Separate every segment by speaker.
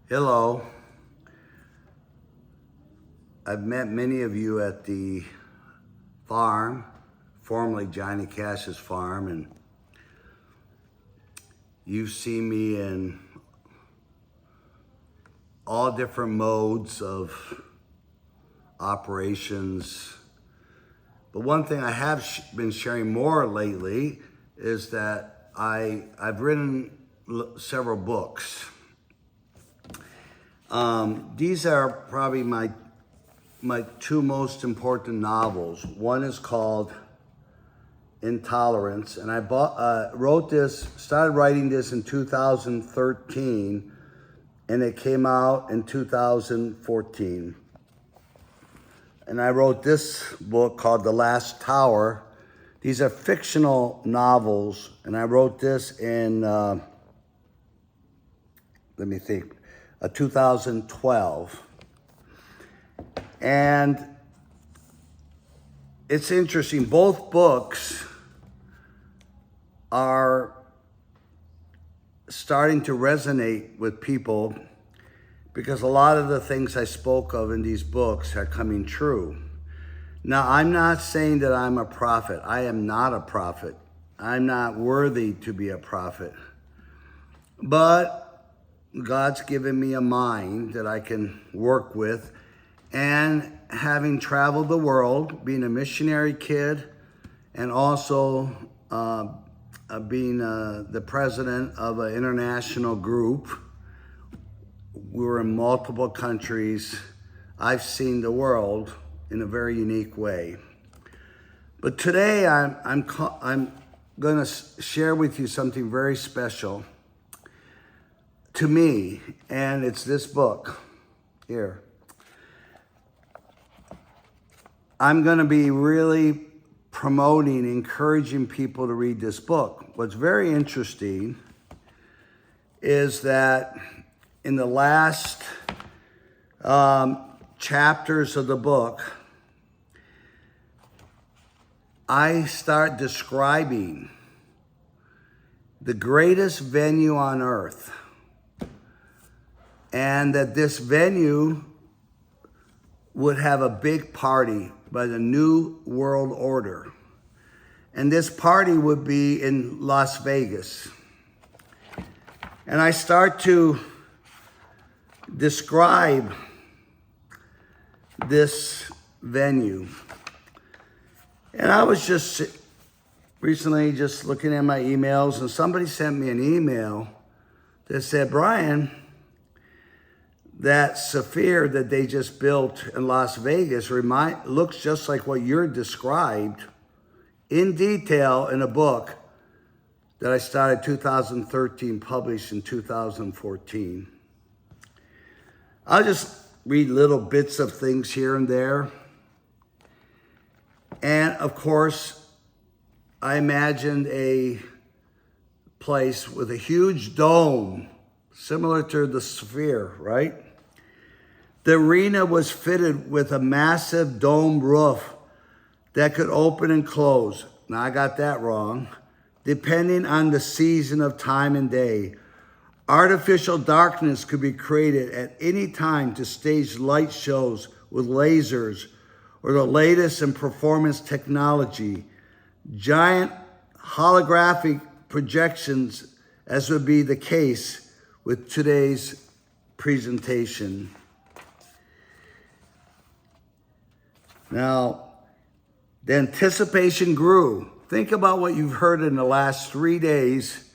Speaker 1: Hello. I've met many of you at the farm, formerly Johnny Cash's farm, and you've seen me in all different modes of operations. But one thing I have been sharing more lately is that I've written several books. These are probably my two most important novels. One is called Intolerance, and I started writing this in 2013, and it came out in 2014. And I wrote this book called The Last Tower. These are fictional novels, and I wrote this in, 2012. And it's interesting, both books are starting to resonate with people because a lot of the things I spoke of in these books are coming true. Now, I'm not saying that I'm a prophet. I am not a prophet. I'm not worthy to be a prophet. But God's given me a mind that I can work with. And having traveled the world, being a missionary kid, and also being the president of an international group, we were in multiple countries. I've seen the world in a very unique way. But today I'm going to share with you something very special to me, and it's this book here. I'm going to be really promoting, encouraging people to read this book. What's very interesting is that in the last chapters of the book, I start describing the greatest venue on earth, and that this venue would have a big party by the New World Order. And this party would be in Las Vegas. And I start to describe this venue. And I was just recently just looking at my emails, and somebody sent me an email that said, Brian, that Sphere that they just built in Las Vegas looks just like what you're described in detail in a book that I started 2013, published in 2014. I'll just read little bits of things here and there. And of course, I imagined a place with a huge dome, similar to the Sphere, right? The arena was fitted with a massive dome roof that could open and close. Now, I got that wrong. Depending on the season of time and day, artificial darkness could be created at any time to stage light shows with lasers or the latest in performance technology, giant holographic projections, as would be the case with today's presentation. Now, the anticipation grew. Think about what you've heard in the last 3 days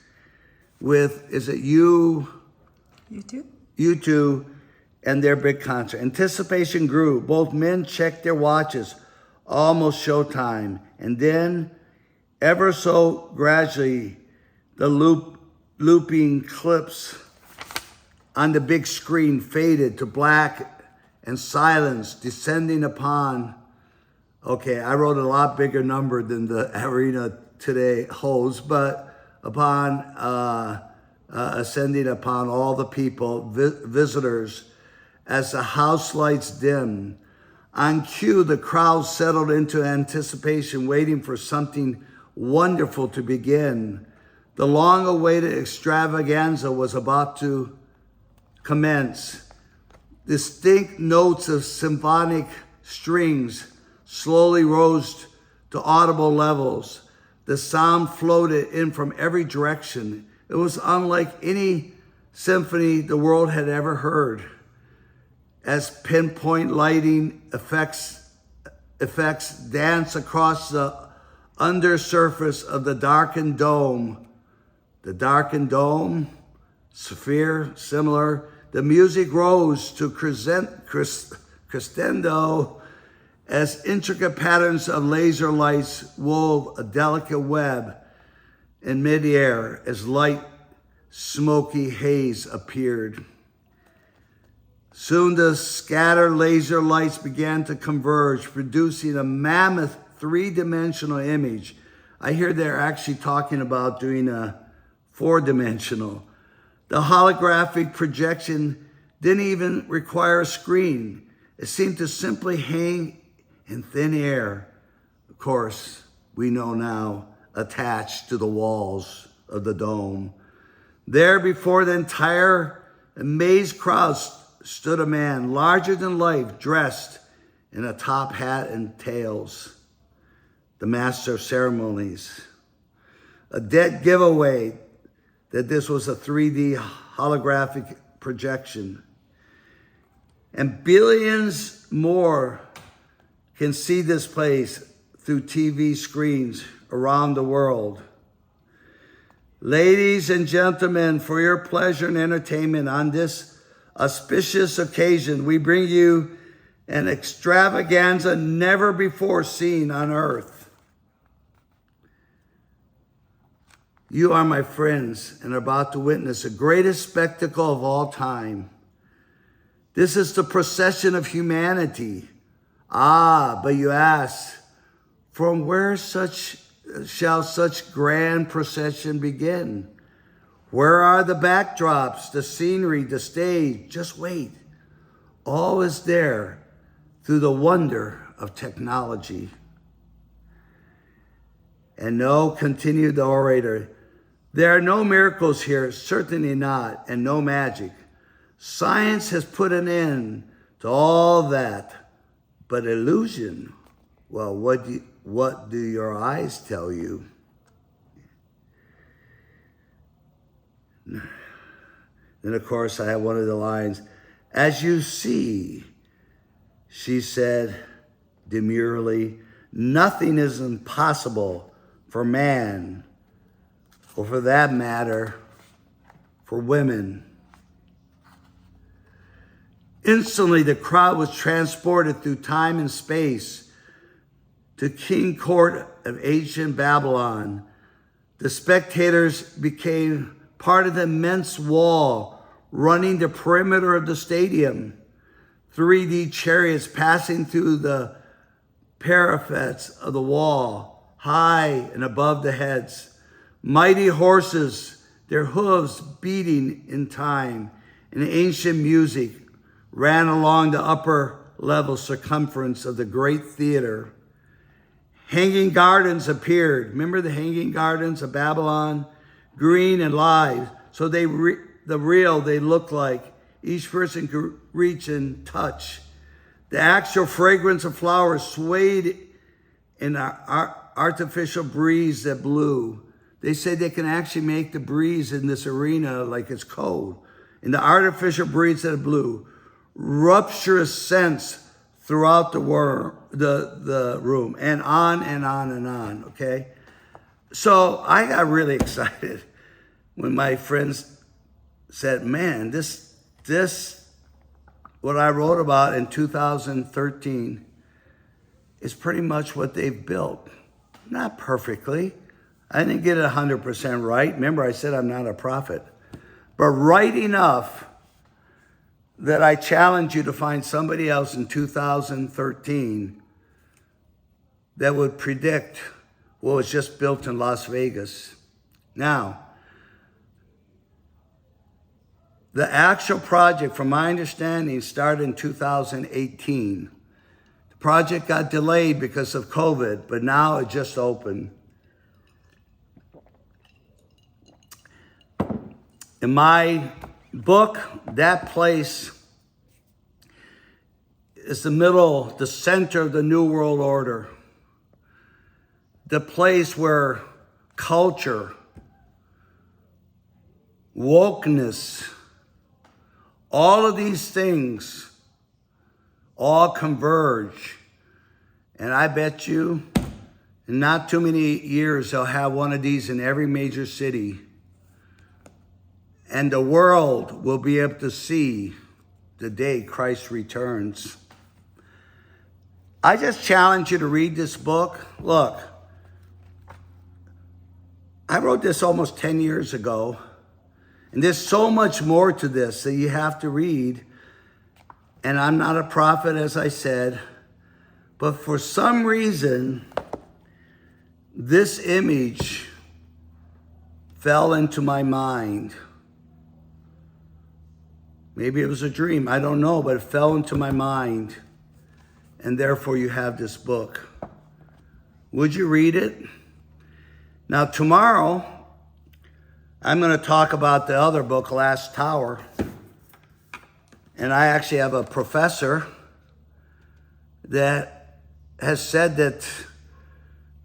Speaker 1: with, is it U2 and their big concert. Anticipation grew. Both men checked their watches, almost showtime. And then, ever so gradually, the looping clips on the big screen faded to black and silence descending upon. Okay, I wrote a lot bigger number than the arena today holds, but upon ascending upon all the people, visitors, as the house lights dimmed. On cue, the crowd settled into anticipation, waiting for something wonderful to begin. The long-awaited extravaganza was about to commence. Distinct notes of symphonic strings slowly rose to audible levels. The sound floated in from every direction. It was unlike any symphony the world had ever heard. As pinpoint lighting effects dance across the undersurface of the darkened dome. The darkened dome, sphere, similar. The music rose to crescendo as intricate patterns of laser lights wove a delicate web in midair as light, smoky haze appeared. Soon the scattered laser lights began to converge, producing a mammoth three-dimensional image. I hear they're actually talking about doing a four-dimensional. The holographic projection didn't even require a screen. It seemed to simply hang in thin air. Of course, we know now, attached to the walls of the dome. There before the entire amazed crowd stood a man larger than life, dressed in a top hat and tails. The master of ceremonies. A dead giveaway that this was a 3D holographic projection. And billions more can see this place through TV screens around the world. Ladies and gentlemen, for your pleasure and entertainment on this auspicious occasion, we bring you an extravaganza never before seen on earth. You are my friends and are about to witness the greatest spectacle of all time. This is the procession of humanity. Ah, but you ask, from where shall such grand procession begin? Where are the backdrops, the scenery, the stage? Just wait. All is there through the wonder of technology. And no, continued the orator, there are no miracles here, certainly not, and no magic. Science has put an end to all that. But illusion, well, what do your eyes tell you? Then, of course, I have one of the lines. As you see, she said demurely, nothing is impossible for man, or for that matter, for women. Instantly, the crowd was transported through time and space to King Court of ancient Babylon. The spectators became part of the immense wall running the perimeter of the stadium. 3D chariots passing through the parapets of the wall, high and above the heads. Mighty horses, their hooves beating in time, and ancient music ran along the upper level circumference of the great theater. Hanging gardens appeared. Remember the hanging gardens of Babylon? Green and live. So they look like. Each person could reach and touch. The actual fragrance of flowers swayed in an artificial breeze that blew. They say they can actually make the breeze in this arena like it's cold. In the artificial breeze that blew, rupturous scents throughout the room, and on and on and on, okay? So I got really excited when my friends said, man, this what I wrote about in 2013 is pretty much what they've built. Not perfectly. I didn't get it 100% right. Remember, I said I'm not a prophet. But right enough that I challenge you to find somebody else in 2013 that would predict what was just built in Las Vegas. Now, the actual project, from my understanding, started in 2018. The project got delayed because of COVID, but now it just opened. In my book, that place is the center of the New World Order. The place where culture, wokeness, all of these things all converge. And I bet you in not too many years, they'll have one of these in every major city. And the world will be able to see the day Christ returns. I just challenge you to read this book. Look, I wrote this almost 10 years ago. And there's so much more to this that you have to read. And I'm not a prophet, as I said. But for some reason, this image fell into my mind. Maybe it was a dream, I don't know, but it fell into my mind. And therefore you have this book. Would you read it? Now tomorrow, I'm going to talk about the other book, Last Tower. And I actually have a professor that has said that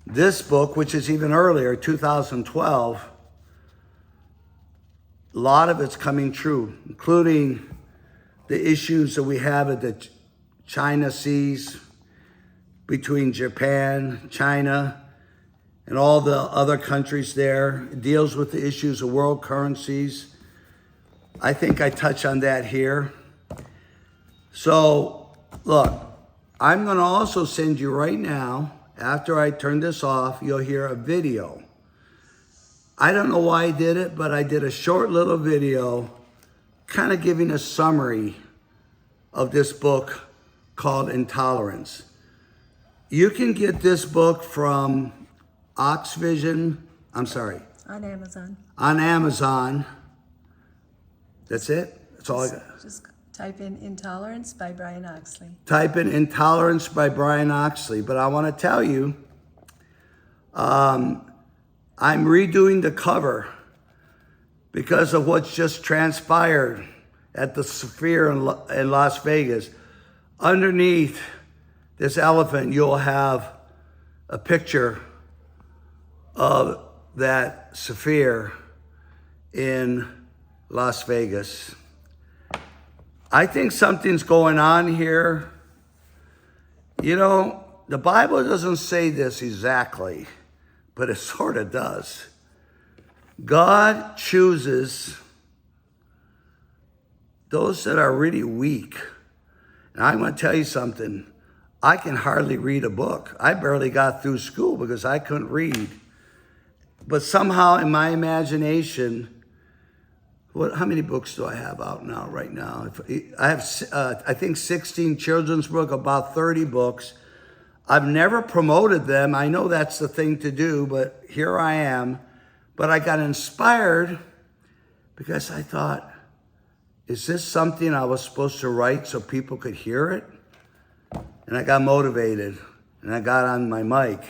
Speaker 1: this book, which is even earlier, 2012, a lot of it's coming true, including the issues that we have at the China Seas between Japan, China, and all the other countries there. It deals with the issues of world currencies. I think I touch on that here. So, look, I'm going to also send you right now, after I turn this off, you'll hear a video. I don't know why I did it, but I did a short little video kind of giving a summary of this book called Intolerance. You can get this book from Oxvision,
Speaker 2: On Amazon.
Speaker 1: On Amazon. That's it? That's all I got.
Speaker 2: Just type in Intolerance by Brian Oxley.
Speaker 1: Type in Intolerance by Brian Oxley. But I want to tell you, I'm redoing the cover because of what's just transpired at the Sphere in Las Vegas. Underneath this elephant, you'll have a picture of that Sphere in Las Vegas. I think something's going on here. You know, the Bible doesn't say this exactly, but it sort of does. God chooses those that are really weak. And I'm going to tell you something. I can hardly read a book. I barely got through school because I couldn't read. But somehow in my imagination, how many books do I have out now, right now? I have, I think, 16 children's books, about 30 books. I've never promoted them. I know that's the thing to do, but here I am. But I got inspired because I thought, is this something I was supposed to write so people could hear it? And I got motivated, and I got on my mic.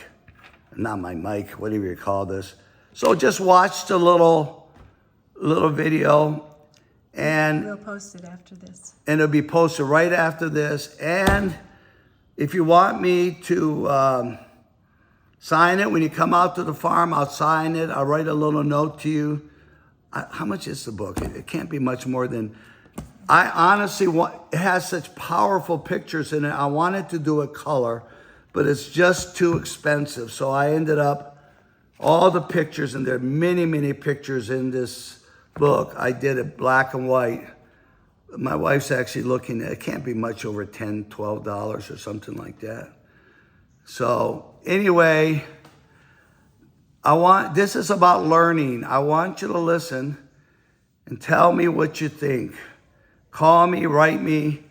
Speaker 1: Not my mic, whatever you call this. So just watch the little video, and
Speaker 2: we'll post it after this.
Speaker 1: And it'll be posted right after this. And if you want me to sign it when you come out to the farm, I'll sign it. I'll write a little note to you. How much is the book? It can't be much more than. I honestly want. It has such powerful pictures in it. I wanted to do a color, but it's just too expensive. So I ended up all the pictures, and there are many, many pictures in this book. I did it black and white. My wife's actually looking at it. Can't be much over $10, $12 or something like that. So anyway, this is about learning. I want you to listen and tell me what you think. Call me, write me.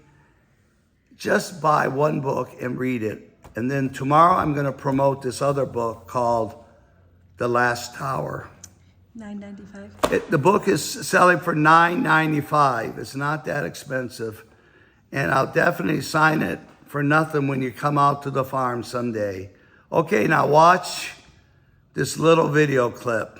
Speaker 1: Just buy one book and read it. And then tomorrow I'm going to promote this other book called The Last Tower.
Speaker 2: $9.95.
Speaker 1: The book is selling for $9.95. It's not that expensive. And I'll definitely sign it for nothing when you come out to the farm someday. Okay, now watch this little video clip.